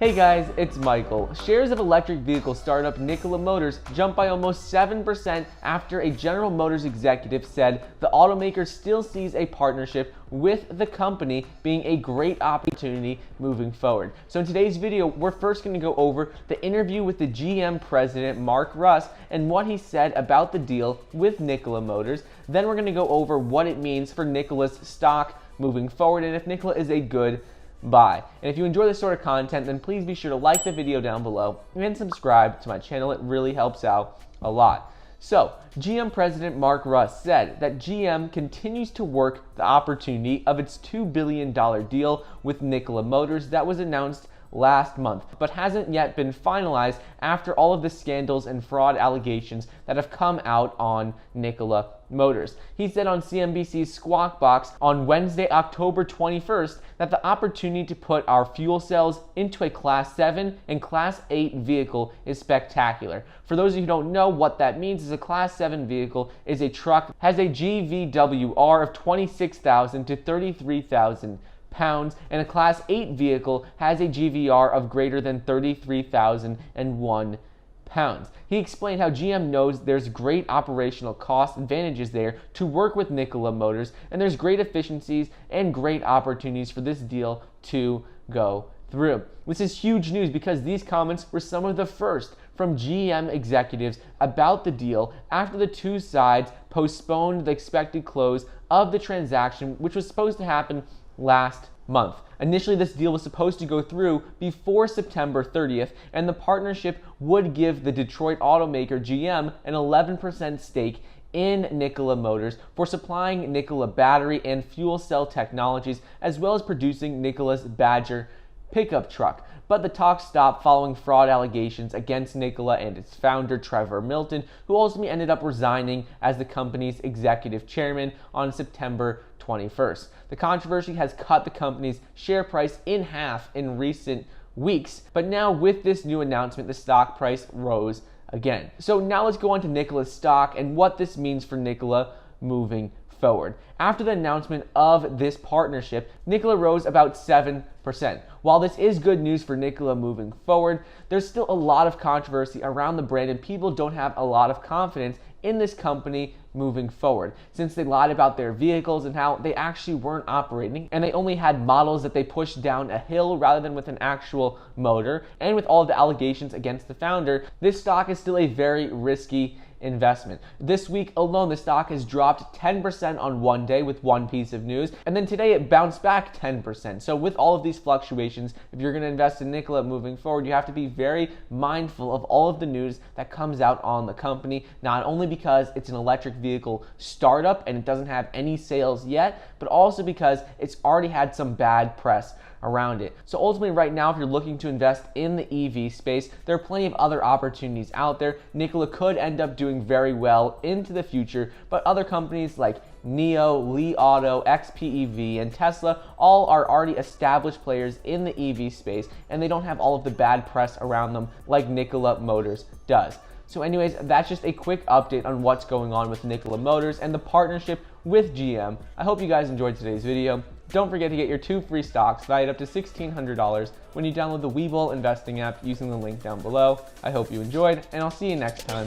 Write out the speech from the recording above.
Hey guys, it's Michael. Shares of electric vehicle startup Nikola Motors jumped by almost 7% after a General Motors executive said the automaker still sees a partnership with the company being a great opportunity moving forward. So in today's video, we're first going to go over the interview with the GM president, Mark Russ, and what he said about the deal with Nikola Motors. Then we're going to go over what it means for Nikola's stock moving forward and if Nikola is a good buy. And if you enjoy this sort of content, then please be sure to like the video down below and subscribe to my channel. It really helps out a lot. So, GM President Mark Russ said that GM continues to work the opportunity of its $2 billion deal with Nikola Motors that was announced last month, but hasn't yet been finalized after all of the scandals and fraud allegations that have come out on Nikola Motors. He said on CNBC's Squawk Box on Wednesday, October 21st, that the opportunity to put our fuel cells into a Class 7 and Class 8 vehicle is spectacular. For those of you who don't know what that means, is a Class 7 vehicle is a truck, has a GVWR of 26,000 to 33,000 pounds, and a Class 8 vehicle has a GVR of greater than 33,001 pounds. He explained how GM knows there's great operational cost advantages there to work with Nikola Motors, and there's great efficiencies and great opportunities for this deal to go through. This is huge news because these comments were some of the first from GM executives about the deal after the two sides postponed the expected close of the transaction, which was supposed to happen last month. Initially, this deal was supposed to go through before September 30th, and the partnership would give the Detroit automaker GM an 11% stake in Nikola Motors for supplying Nikola battery and fuel cell technologies, as well as producing Nikola's Badger pickup truck. But the talks stopped following fraud allegations against Nikola and its founder, Trevor Milton, who ultimately ended up resigning as the company's executive chairman on September 21st. The controversy has cut the company's share price in half in recent weeks, but now with this new announcement, the stock price rose again. So now let's go on to Nikola's stock and what this means for Nikola moving forward. After the announcement of this partnership, Nikola rose about 7%. While this is good news for Nikola moving forward, there's still a lot of controversy around the brand and people don't have a lot of confidence in this company moving forward, since they lied about their vehicles and how they actually weren't operating and they only had models that they pushed down a hill rather than with an actual motor. And with all of the allegations against the founder, this stock is still a very risky investment. This week alone, the stock has dropped 10% on one day with one piece of news, and then today it bounced back 10%. So with all of these fluctuations, if you're going to invest in Nikola moving forward, you have to be very mindful of all of the news that comes out on the company, not only because it's an electric vehicle startup and it doesn't have any sales yet, but also because it's already had some bad press around it. So ultimately right now, if you're looking to invest in the EV space, there are plenty of other opportunities out there. Nikola could end up doing very well into the future, but other companies like NIO, Li Auto, XPEV, and Tesla all are already established players in the EV space, and they don't have all of the bad press around them like Nikola Motors does. So anyways, that's just a quick update on what's going on with Nikola Motors and the partnership with GM. I hope you guys enjoyed today's video. Don't forget to get your 2 free stocks valued up to $1,600 when you download the Webull investing app using the link down below. I hope you enjoyed, and I'll see you next time.